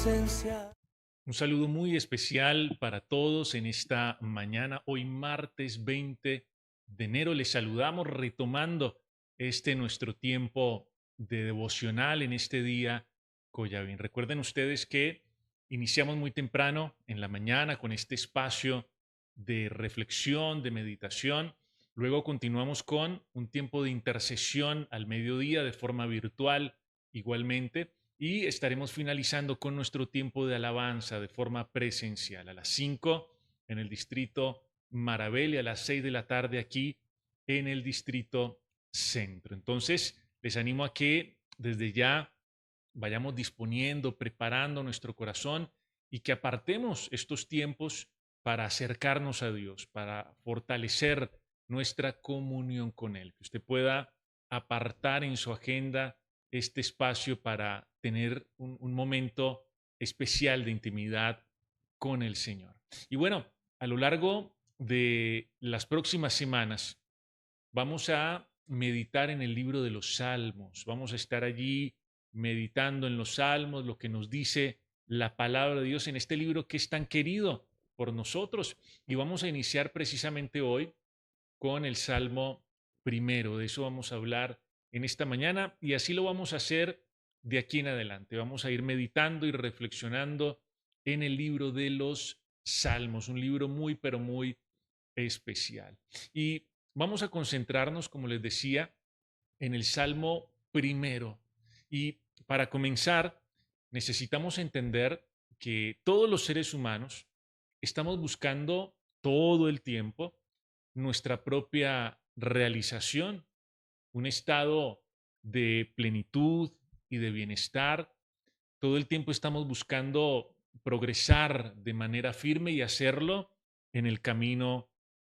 presencia. Un saludo muy especial para todos en esta mañana, hoy martes 20 de enero. Les saludamos retomando nuestro tiempo de devocional en este día Coyavín. Recuerden ustedes que iniciamos muy temprano en la mañana con este espacio de reflexión, de meditación. Luego continuamos con un tiempo de intercesión al mediodía de forma virtual igualmente. Y estaremos finalizando con nuestro tiempo de alabanza de forma presencial a las 5 en el distrito Marabel y a las 6 de la tarde aquí en el distrito Centro. Entonces, les animo a que desde ya vayamos disponiendo, preparando nuestro corazón y que apartemos estos tiempos para acercarnos a Dios, para fortalecer nuestra comunión con Él. Que usted pueda apartar en su agenda este espacio para tener un momento especial de intimidad con el Señor. Y bueno, a lo largo de las próximas semanas vamos a meditar en el libro de los Salmos. Vamos a estar allí meditando en los Salmos, lo que nos dice la palabra de Dios en este libro que es tan querido por nosotros. Y vamos a iniciar precisamente hoy con el Salmo primero. De eso vamos a hablar en esta mañana y así lo vamos a hacer de aquí en adelante. Vamos a ir meditando y reflexionando en el libro de los Salmos, un libro muy, pero muy especial. Y vamos a concentrarnos, como les decía, en el Salmo primero. Y para comenzar, necesitamos entender que todos los seres humanos estamos buscando todo el tiempo nuestra propia realización, un estado de plenitud y de bienestar. Todo el tiempo estamos buscando progresar de manera firme y hacerlo en el camino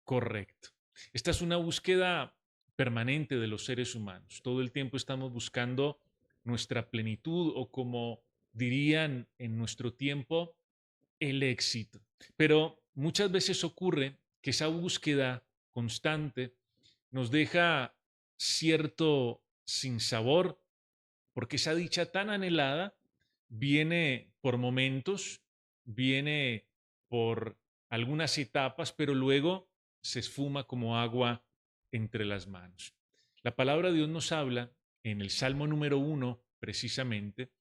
correcto. Esta es una búsqueda permanente de los seres humanos. Todo el tiempo estamos buscando nuestra plenitud o como dirían en nuestro tiempo, el éxito. Pero muchas veces ocurre que esa búsqueda constante nos deja cierto sinsabor porque esa dicha tan anhelada viene por momentos, viene por algunas etapas, pero luego se esfuma como agua entre las manos. La palabra de Dios nos habla en el Salmo número 1, precisamente,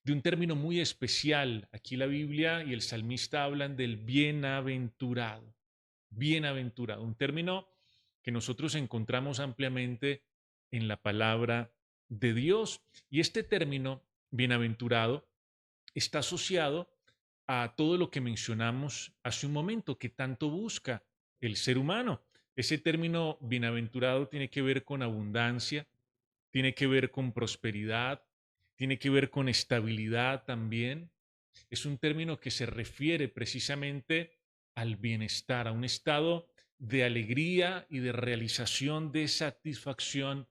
de un término muy especial. Aquí la Biblia y el salmista hablan del bienaventurado. Bienaventurado, un término que nosotros encontramos ampliamente en la palabra de Dios. Y este término, bienaventurado, está asociado a todo lo que mencionamos hace un momento, que tanto busca el ser humano. Ese término bienaventurado tiene que ver con abundancia, tiene que ver con prosperidad, tiene que ver con estabilidad también. Es un término que se refiere precisamente al bienestar, a un estado de alegría y de realización, de satisfacción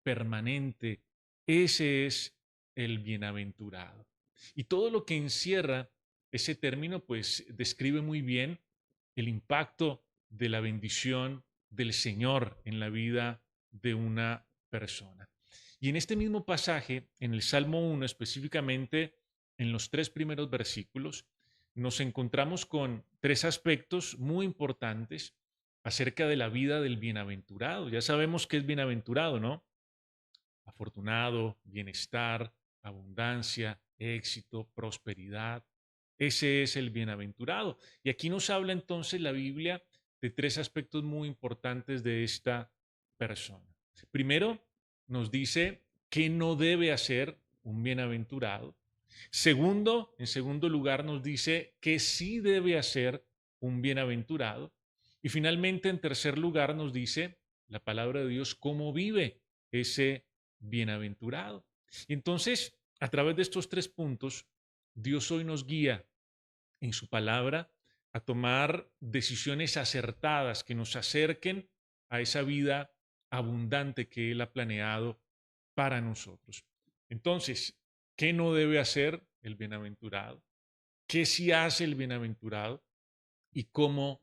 permanente. Ese es el bienaventurado. Y todo lo que encierra ese término, pues describe muy bien el impacto de la bendición del Señor en la vida de una persona. Y en este mismo pasaje, en el Salmo 1 específicamente, en los 3 primeros versículos, nos encontramos con 3 aspectos muy importantes acerca de la vida del bienaventurado. Ya sabemos que es bienaventurado, ¿no? Afortunado, bienestar, abundancia, éxito, prosperidad. Ese es el bienaventurado. Y aquí nos habla entonces la Biblia de 3 aspectos muy importantes de esta persona. Primero, nos dice qué no debe hacer un bienaventurado. Segundo, en segundo lugar, nos dice qué sí debe hacer un bienaventurado. Y finalmente, en tercer lugar, nos dice la palabra de Dios cómo vive ese bienaventurado. Entonces, a través de estos 3 puntos, Dios hoy nos guía en su palabra a tomar decisiones acertadas que nos acerquen a esa vida abundante que Él ha planeado para nosotros. Entonces, ¿qué no debe hacer el bienaventurado? ¿Qué sí hace el bienaventurado? ¿Y cómo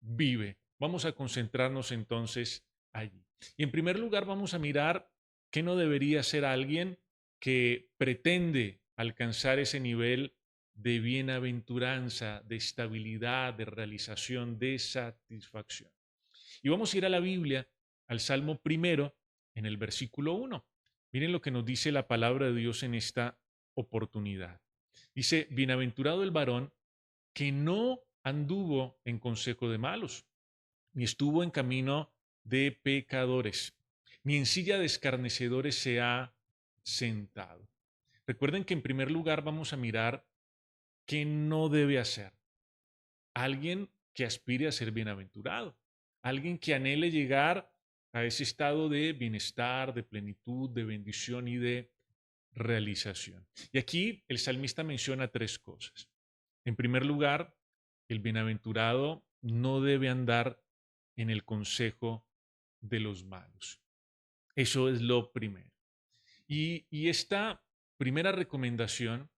vive? Vamos a concentrarnos entonces allí. Y en primer lugar vamos a mirar qué no debería ser alguien que pretende alcanzar ese nivel de bienaventuranza, de estabilidad, de realización, de satisfacción. Y vamos a ir a la Biblia, al Salmo primero, en el versículo 1. Miren lo que nos dice la palabra de Dios en esta oportunidad. Dice, bienaventurado el varón que no anduvo en consejo de malos, ni estuvo en camino de pecadores, ni en silla de escarnecedores se ha sentado. Recuerden que en primer lugar vamos a mirar qué no debe hacer alguien que aspire a ser bienaventurado, alguien que anhele llegar a ese estado de bienestar, de plenitud, de bendición y de realización. Y aquí el salmista menciona tres cosas. En primer lugar, el bienaventurado no debe andar en el consejo de los malos. Eso es lo primero. Y esta primera recomendación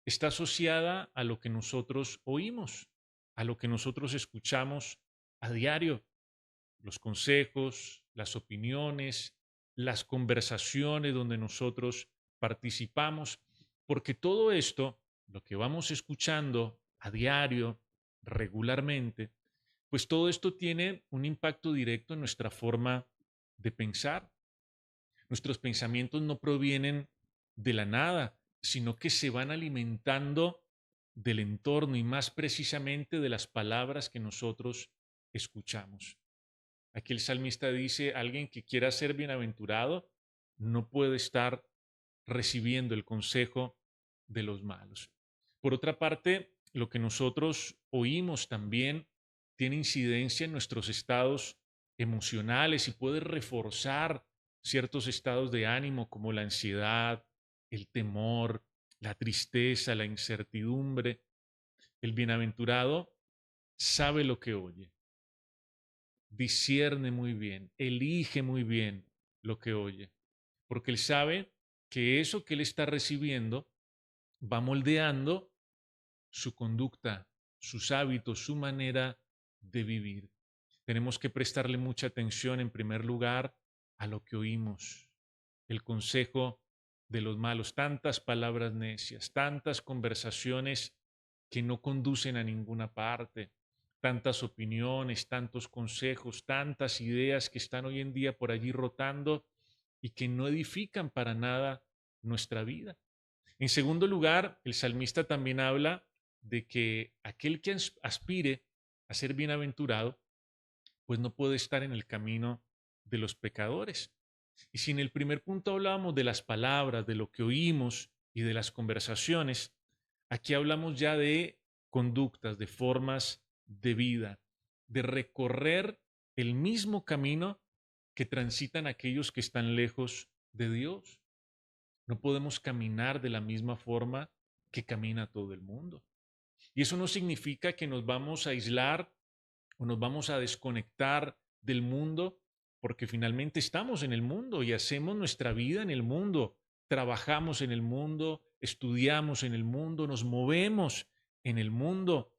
está asociada a lo que nosotros oímos, a lo que nosotros escuchamos a diario, los consejos, las opiniones, las conversaciones donde nosotros participamos, porque todo esto, lo que vamos escuchando a diario, regularmente, pues todo esto tiene un impacto directo en nuestra forma de pensar. Nuestros pensamientos no provienen de la nada, sino que se van alimentando del entorno y más precisamente de las palabras que nosotros escuchamos. Aquí el salmista dice, alguien que quiera ser bienaventurado no puede estar recibiendo el consejo de los malos. Por otra parte, lo que nosotros oímos también tiene incidencia en nuestros estados emocionales y puede reforzar ciertos estados de ánimo como la ansiedad, el temor, la tristeza, la incertidumbre. El bienaventurado sabe lo que oye, discierne muy bien, elige muy bien lo que oye, porque él sabe que eso que él está recibiendo va moldeando su conducta, sus hábitos, su manera de vivir. Tenemos que prestarle mucha atención, en primer lugar, a lo que oímos, el consejo de los malos, tantas palabras necias, tantas conversaciones que no conducen a ninguna parte, tantas opiniones, tantos consejos, tantas ideas que están hoy en día por allí rotando y que no edifican para nada nuestra vida. En segundo lugar, el salmista también habla de que aquel que aspire a ser bienaventurado, pues no puede estar en el camino de los pecadores. Y si en el primer punto hablábamos de las palabras, de lo que oímos y de las conversaciones, aquí hablamos ya de conductas, de formas de vida, de recorrer el mismo camino que transitan aquellos que están lejos de Dios. No podemos caminar de la misma forma que camina todo el mundo. Y eso no significa que nos vamos a aislar o nos vamos a desconectar del mundo, porque finalmente estamos en el mundo y hacemos nuestra vida en el mundo, trabajamos en el mundo, estudiamos en el mundo, nos movemos en el mundo,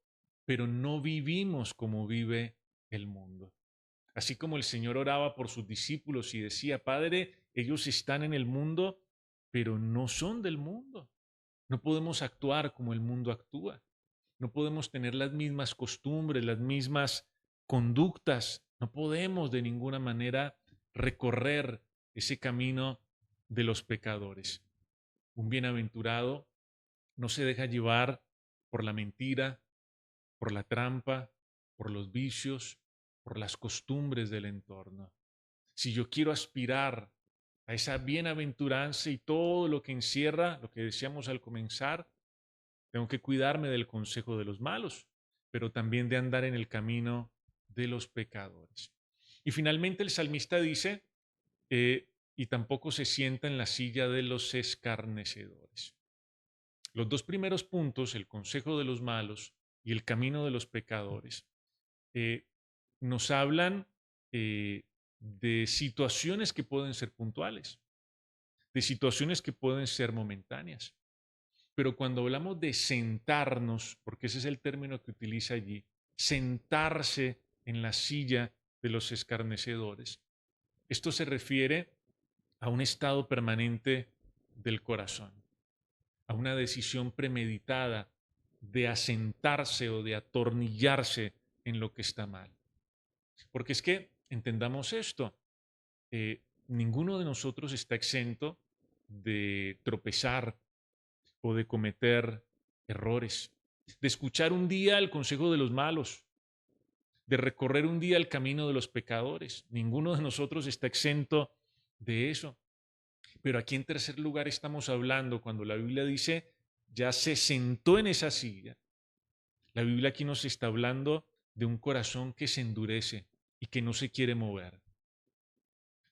pero no vivimos como vive el mundo. Así como el Señor oraba por sus discípulos y decía, Padre, ellos están en el mundo, pero no son del mundo. No podemos actuar como el mundo actúa. No podemos tener las mismas costumbres, las mismas conductas. No podemos de ninguna manera recorrer ese camino de los pecadores. Un bienaventurado no se deja llevar por la mentira, por la trampa, por los vicios, por las costumbres del entorno. Si yo quiero aspirar a esa bienaventuranza y todo lo que encierra, lo que decíamos al comenzar, tengo que cuidarme del consejo de los malos, pero también de andar en el camino de los pecadores. Y finalmente el salmista dice, y tampoco se sienta en la silla de los escarnecedores. Los dos primeros puntos, el consejo de los malos y el camino de los pecadores, eh, nos hablan de situaciones que pueden ser puntuales, de situaciones que pueden ser momentáneas. Pero cuando hablamos de sentarnos, porque ese es el término que utiliza allí, sentarse en la silla de los escarnecedores, esto se refiere a un estado permanente del corazón, a una decisión premeditada de asentarse o de atornillarse en lo que está mal. Porque es que entendamos esto, ninguno de nosotros está exento de tropezar o de cometer errores, de escuchar un día el consejo de los malos, de recorrer un día el camino de los pecadores. Ninguno de nosotros está exento de eso. Pero aquí en tercer lugar estamos hablando, cuando la Biblia dice, ya se sentó en esa silla, la Biblia aquí nos está hablando de un corazón que se endurece y que no se quiere mover,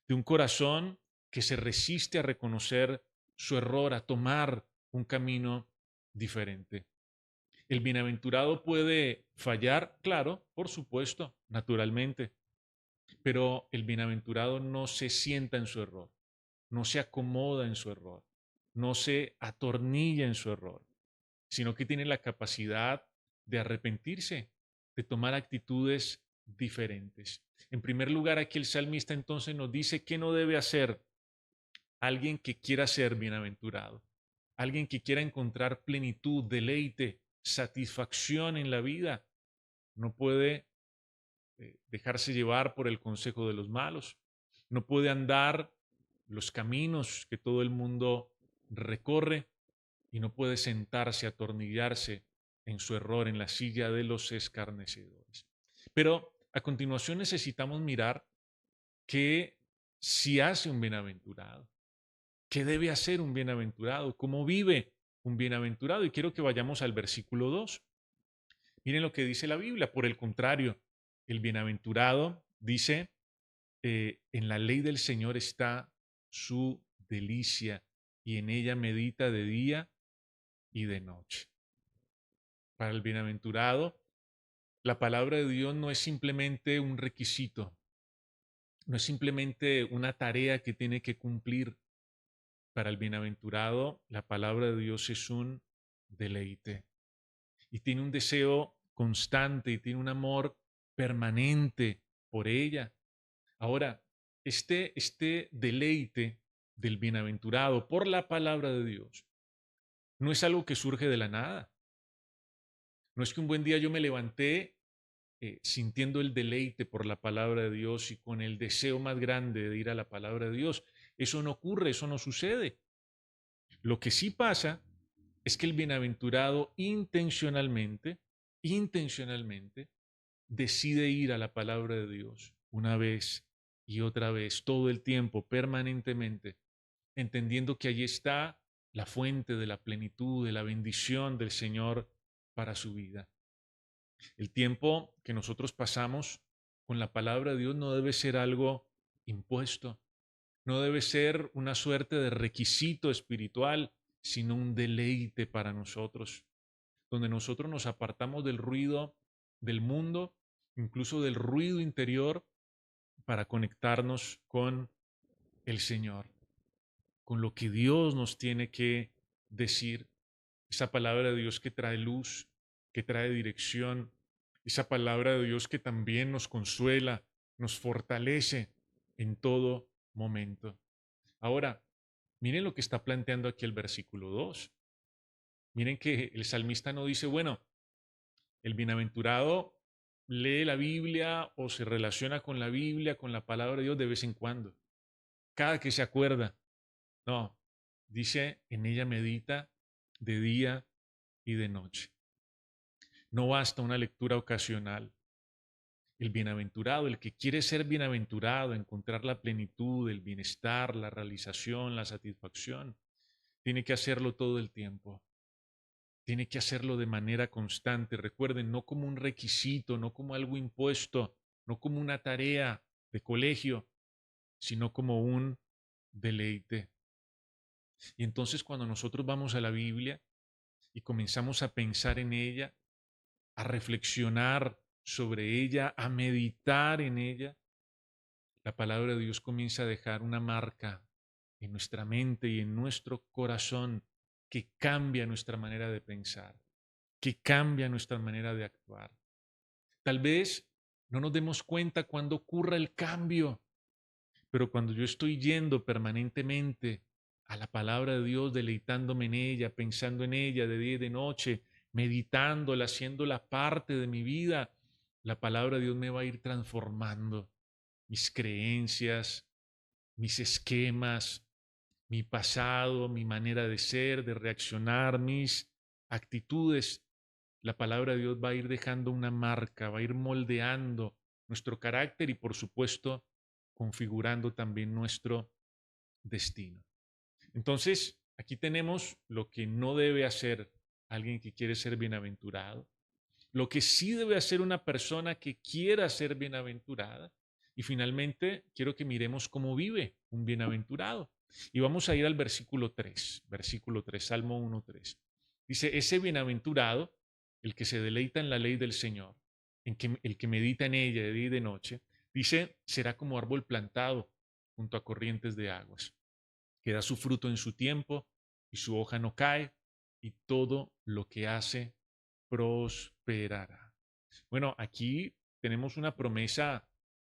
de un corazón que se resiste a reconocer su error, a tomar un camino diferente. El bienaventurado puede fallar, claro, por supuesto, naturalmente, pero el bienaventurado no se sienta en su error, no se acomoda en su error, no se atornilla en su error, sino que tiene la capacidad de arrepentirse, de tomar actitudes diferentes. En primer lugar, aquí el salmista entonces nos dice qué no debe hacer alguien que quiera ser bienaventurado, alguien que quiera encontrar plenitud, deleite, satisfacción en la vida. No puede dejarse llevar por el consejo de los malos, no puede andar los caminos que todo el mundo recorre y no puede sentarse, atornillarse en su error en la silla de los escarnecedores. Pero a continuación necesitamos mirar qué si hace un bienaventurado, qué debe hacer un bienaventurado, cómo vive un bienaventurado. Y quiero que vayamos al versículo 2. Miren lo que dice la Biblia. Por el contrario, el bienaventurado dice, en la ley del Señor está su delicia y en ella medita de día y de noche. Para el bienaventurado, la palabra de Dios no es simplemente un requisito, no es simplemente una tarea que tiene que cumplir. Para el bienaventurado, la palabra de Dios es un deleite y tiene un deseo constante y tiene un amor permanente por ella. Ahora, este deleite del bienaventurado por la palabra de Dios no es algo que surge de la nada. No es que un buen día yo me levanté sintiendo el deleite por la palabra de Dios y con el deseo más grande de ir a la palabra de Dios. Eso no ocurre, eso no sucede. Lo que sí pasa es que el bienaventurado intencionalmente decide ir a la palabra de Dios una vez y otra vez, todo el tiempo, permanentemente, entendiendo que allí está la fuente de la plenitud, de la bendición del Señor para su vida. El tiempo que nosotros pasamos con la palabra de Dios no debe ser algo impuesto, no debe ser una suerte de requisito espiritual, sino un deleite para nosotros, donde nosotros nos apartamos del ruido del mundo, incluso del ruido interior, para conectarnos con el Señor, con lo que Dios nos tiene que decir, esa palabra de Dios que trae luz, que trae dirección, esa palabra de Dios que también nos consuela, nos fortalece en todo momento. Ahora, miren lo que está planteando aquí el versículo 2. Miren que el salmista no dice, bueno, el bienaventurado lee la Biblia o se relaciona con la Biblia, con la palabra de Dios de vez en cuando, cada que se acuerda. No, dice, en ella medita de día y de noche. No basta una lectura ocasional. El bienaventurado, el que quiere ser bienaventurado, encontrar la plenitud, el bienestar, la realización, la satisfacción, tiene que hacerlo todo el tiempo. Tiene que hacerlo de manera constante. Recuerden, no como un requisito, no como algo impuesto, no como una tarea de colegio, sino como un deleite. Y entonces cuando nosotros vamos a la Biblia y comenzamos a pensar en ella, a reflexionar sobre ella, a meditar en ella, la palabra de Dios comienza a dejar una marca en nuestra mente y en nuestro corazón que cambia nuestra manera de pensar, que cambia nuestra manera de actuar. Tal vez no nos demos cuenta cuando ocurra el cambio, pero cuando yo estoy yendo permanentemente a la palabra de Dios, deleitándome en ella, pensando en ella de día y de noche, meditándola, haciéndola parte de mi vida, la palabra de Dios me va a ir transformando mis creencias, mis esquemas, mi pasado, mi manera de ser, de reaccionar, mis actitudes. La palabra de Dios va a ir dejando una marca, va a ir moldeando nuestro carácter y por supuesto configurando también nuestro destino. Entonces, aquí tenemos lo que no debe hacer alguien que quiere ser bienaventurado, lo que sí debe hacer una persona que quiera ser bienaventurada. Y finalmente, quiero que miremos cómo vive un bienaventurado. Y vamos a ir al versículo 3, Salmo 1:3. Dice, ese bienaventurado, el que se deleita en la ley del Señor, el que medita en ella de día y de noche, dice, será como árbol plantado junto a corrientes de aguas, que da su fruto en su tiempo y su hoja no cae, y todo lo que hace prosperará. Bueno, aquí tenemos una promesa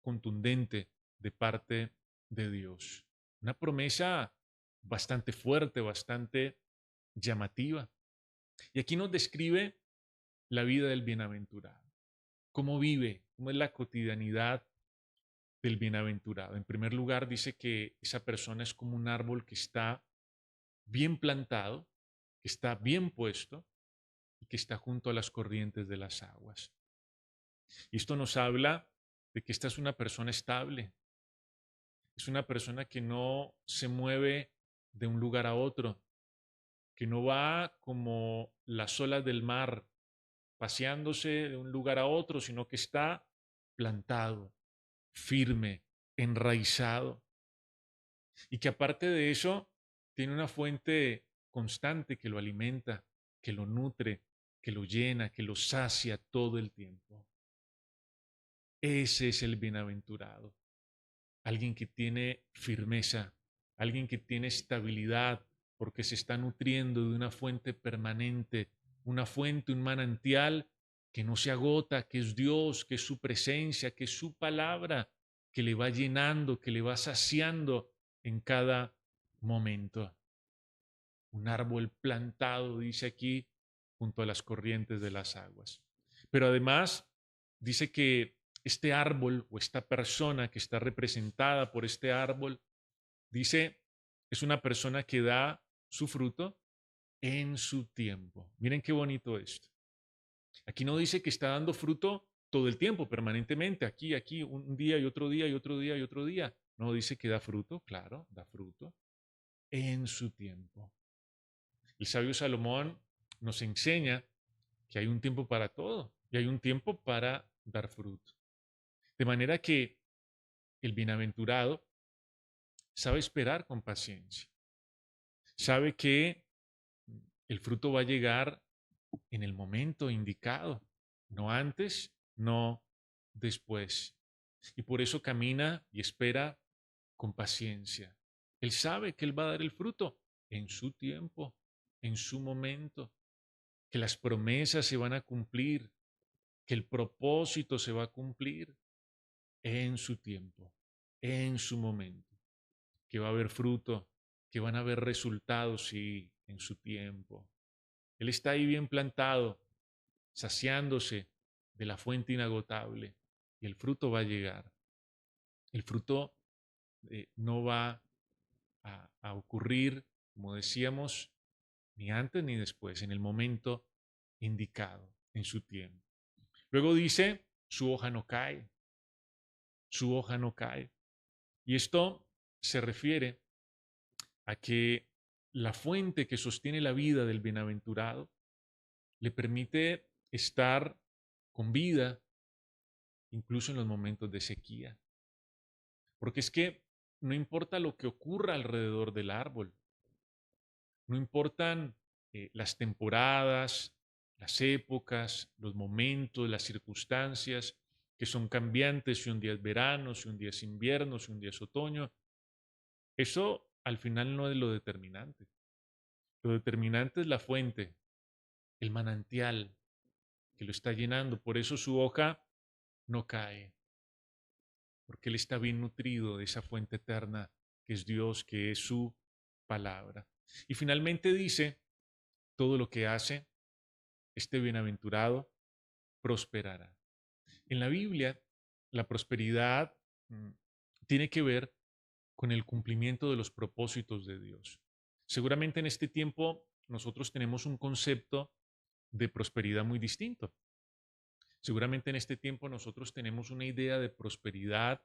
contundente de parte de Dios. Una promesa bastante fuerte, bastante llamativa. Y aquí nos describe la vida del bienaventurado. ¿Cómo vive? ¿Cómo es la cotidianidad del bienaventurado? En primer lugar, dice que esa persona es como un árbol que está bien plantado, que está bien puesto y que está junto a las corrientes de las aguas. Y esto nos habla de que esta es una persona estable, es una persona que no se mueve de un lugar a otro, que no va como las olas del mar, paseándose de un lugar a otro, sino que está plantado, firme, enraizado, y que aparte de eso tiene una fuente constante que lo alimenta, que lo nutre, que lo llena, que lo sacia todo el tiempo. Ese es el bienaventurado, alguien que tiene firmeza, alguien que tiene estabilidad, porque se está nutriendo de una fuente permanente, una fuente, un manantial que no se agota, que es Dios, que es su presencia, que es su palabra, que le va llenando, que le va saciando en cada momento. Un árbol plantado, dice aquí, junto a las corrientes de las aguas. Pero además dice que este árbol o esta persona que está representada por este árbol, dice, es una persona que da su fruto en su tiempo. Miren qué bonito esto. Aquí no dice que está dando fruto todo el tiempo, permanentemente, aquí, un día y otro día y otro día y otro día. No, dice que da fruto, claro, da fruto en su tiempo. El sabio Salomón nos enseña que hay un tiempo para todo y hay un tiempo para dar fruto. De manera que el bienaventurado sabe esperar con paciencia, sabe que el fruto va a llegar en el momento indicado, no antes, no después. Y por eso camina y espera con paciencia. Él sabe que él va a dar el fruto en su tiempo, en su momento, que las promesas se van a cumplir, que el propósito se va a cumplir en su tiempo, en su momento, que va a haber fruto, que van a haber resultados, sí, en su tiempo. Él está ahí bien plantado, saciándose de la fuente inagotable y el fruto va a llegar. El fruto no va a ocurrir, como decíamos, ni antes ni después, en el momento indicado, en su tiempo. Luego dice, su hoja no cae, su hoja no cae. Y esto se refiere a que la fuente que sostiene la vida del bienaventurado le permite estar con vida incluso en los momentos de sequía. Porque es que no importa lo que ocurra alrededor del árbol, no importan las temporadas, las épocas, los momentos, las circunstancias que son cambiantes, si un día es verano, si un día es invierno, si un día es otoño. Eso al final no es lo determinante. Lo determinante es la fuente, el manantial que lo está llenando. Por eso su hoja no cae, porque él está bien nutrido de esa fuente eterna que es Dios, que es su palabra. Y finalmente dice, todo lo que hace este bienaventurado prosperará. En la Biblia, la prosperidad mm, tiene que ver con el cumplimiento de los propósitos de Dios. Seguramente en este tiempo nosotros tenemos un concepto de prosperidad muy distinto. Seguramente en este tiempo nosotros tenemos una idea de prosperidad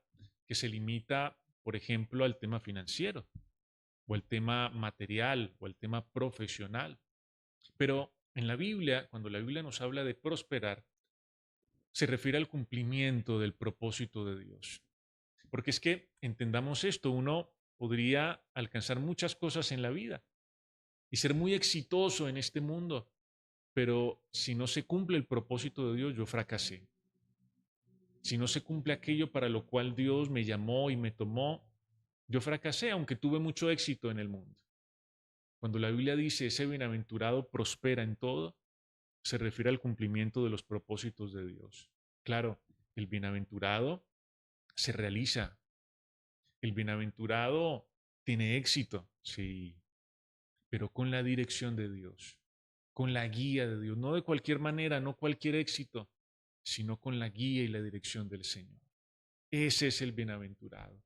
que se limita, por ejemplo, al tema financiero o al tema material o al tema profesional. Pero en la Biblia, cuando la Biblia nos habla de prosperar, se refiere al cumplimiento del propósito de Dios. Porque es que entendamos esto, uno podría alcanzar muchas cosas en la vida y ser muy exitoso en este mundo, pero si no se cumple el propósito de Dios, yo fracasé. Si no se cumple aquello para lo cual Dios me llamó y me tomó, yo fracasé, aunque tuve mucho éxito en el mundo. Cuando la Biblia dice ese bienaventurado prospera en todo, se refiere al cumplimiento de los propósitos de Dios. Claro, el bienaventurado se realiza. El bienaventurado tiene éxito, sí, pero con la dirección de Dios, con la guía de Dios, no de cualquier manera, no cualquier éxito, sino con la guía y la dirección del Señor. Ese es el bienaventurado.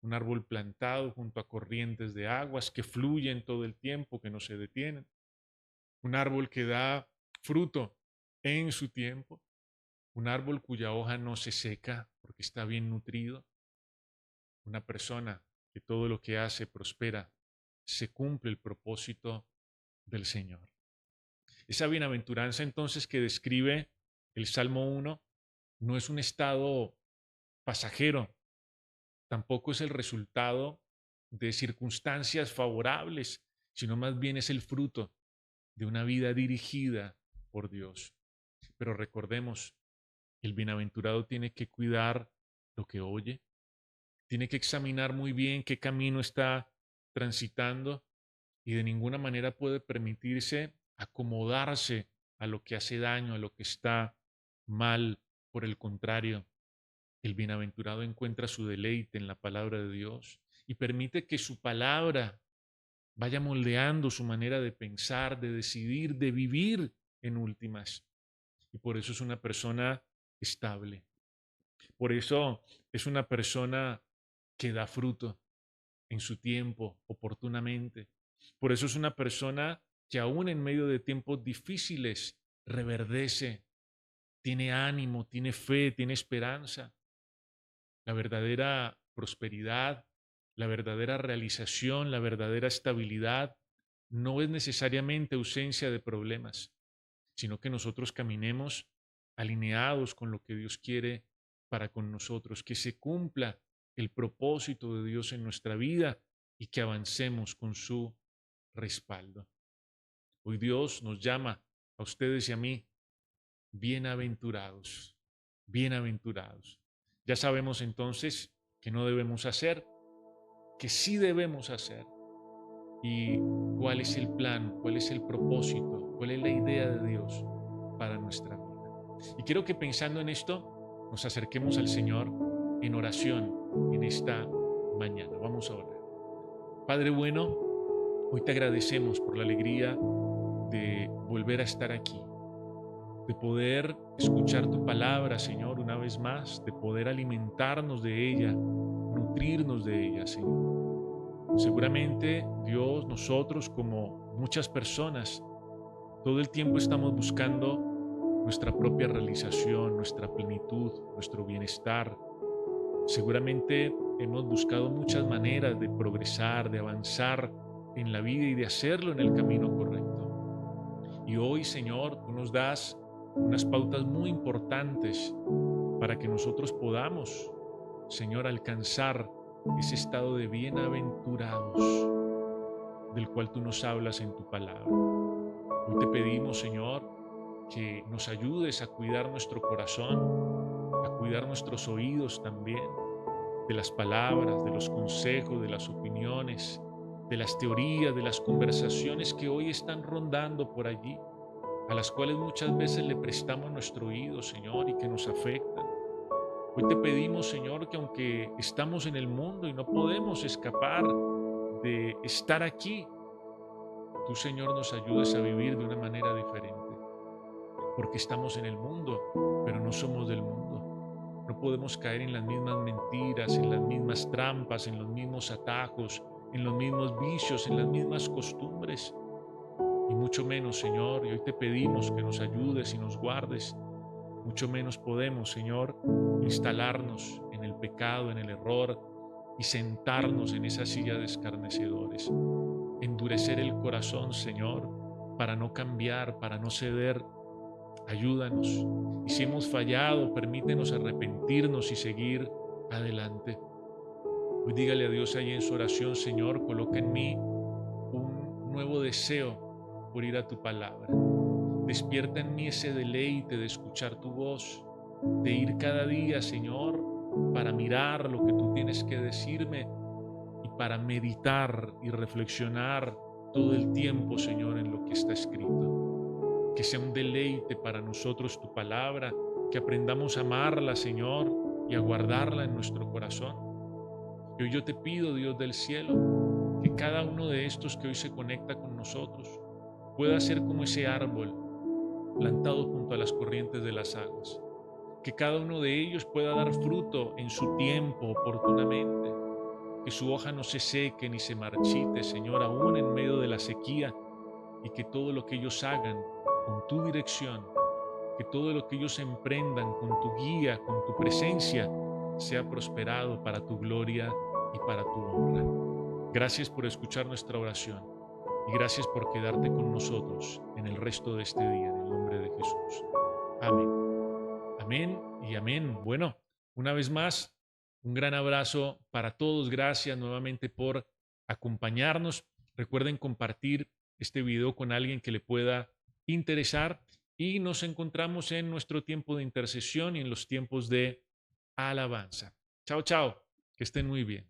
Un árbol plantado junto a corrientes de aguas que fluyen todo el tiempo, que no se detienen. Un árbol que da fruto en su tiempo. Un árbol cuya hoja no se seca porque está bien nutrido. Una persona que todo lo que hace prospera, se cumple el propósito del Señor. Esa bienaventuranza entonces que describe el Salmo 1 no es un estado pasajero, tampoco es el resultado de circunstancias favorables, sino más bien es el fruto de una vida dirigida por Dios. Pero recordemos, el bienaventurado tiene que cuidar lo que oye, tiene que examinar muy bien qué camino está transitando y de ninguna manera puede permitirse acomodarse a lo que hace daño, a lo que está mal. Por el contrario, el bienaventurado encuentra su deleite en la palabra de Dios y permite que su palabra vaya moldeando su manera de pensar, de decidir, de vivir en últimas. Y por eso es una persona estable. Por eso es una persona que da fruto en su tiempo, oportunamente. Por eso es una persona que aún en medio de tiempos difíciles reverdece, tiene ánimo, tiene fe, tiene esperanza. La verdadera prosperidad, la verdadera realización, la verdadera estabilidad no es necesariamente ausencia de problemas, sino que nosotros caminemos alineados con lo que Dios quiere para con nosotros, que se cumpla el propósito de Dios en nuestra vida y que avancemos con su respaldo. Hoy Dios nos llama a ustedes y a mí, bienaventurados, bienaventurados. Ya sabemos entonces que no debemos hacer, que sí debemos hacer y cuál es el plan, cuál es el propósito, cuál es la idea de Dios para nuestra vida. Y quiero que pensando en esto, nos acerquemos al Señor en oración en esta mañana. Vamos a orar. Padre bueno, hoy te agradecemos por la alegría de volver a estar aquí, de poder escuchar tu palabra, Señor, una vez más, de poder alimentarnos de ella, nutrirnos de ella, Señor. Seguramente, Dios, nosotros como muchas personas, todo el tiempo estamos buscando nuestra propia realización, nuestra plenitud, nuestro bienestar. Seguramente hemos buscado muchas maneras de progresar, de avanzar en la vida y de hacerlo en el camino correcto. Y hoy, Señor, tú nos das unas pautas muy importantes para que nosotros podamos, Señor, alcanzar ese estado de bienaventurados del cual tú nos hablas en tu palabra. Hoy te pedimos, Señor, que nos ayudes a cuidar nuestro corazón, a cuidar nuestros oídos también, de las palabras, de los consejos, de las opiniones, de las teorías, de las conversaciones que hoy están rondando por allí, a las cuales muchas veces le prestamos nuestro oído, Señor, y que nos afectan. Hoy te pedimos, Señor, que aunque estamos en el mundo y no podemos escapar de estar aquí, tú, Señor, nos ayudes a vivir de una manera diferente. porque estamos en el mundo, pero no somos del mundo. No podemos caer en las mismas mentiras, en las mismas trampas, en los mismos atajos, en los mismos vicios, en las mismas costumbres. Y mucho menos, Señor, y hoy te pedimos que nos ayudes y nos guardes. Mucho menos podemos, Señor, instalarnos en el pecado, en el error y sentarnos en esa silla de escarnecedores. Endurecer el corazón, Señor, para no cambiar, para no ceder. Ayúdanos. Y si hemos fallado, permítenos arrepentirnos y seguir adelante. Hoy dígale a Dios ahí en su oración: Señor, coloca en mí un nuevo deseo por ir a tu palabra. Despierta en mí ese deleite de escuchar tu voz, de ir cada día, Señor, para mirar lo que tú tienes que decirme y para meditar y reflexionar todo el tiempo, Señor, en lo que está escrito. Que sea un deleite para nosotros tu palabra, que aprendamos a amarla, Señor, y a guardarla en nuestro corazón. Y hoy yo te pido, Dios del cielo, que cada uno de estos que hoy se conecta con nosotros pueda ser como ese árbol plantado junto a las corrientes de las aguas. Que cada uno de ellos pueda dar fruto en su tiempo oportunamente. Que su hoja no se seque ni se marchite, Señor, aún en medio de la sequía. Y que todo lo que ellos hagan con tu dirección, que todo lo que ellos emprendan con tu guía, con tu presencia, sea prosperado para tu gloria y para tu honra. Gracias por escuchar nuestra oración y gracias por quedarte con nosotros en el resto de este día, en el nombre de Jesús. Amén. Amén y amén. Bueno, una vez más, un gran abrazo para todos. Gracias nuevamente por acompañarnos. Recuerden compartir este video con alguien que le pueda interesar y nos encontramos en nuestro tiempo de intercesión y en los tiempos de alabanza. Chao, chao. Que estén muy bien.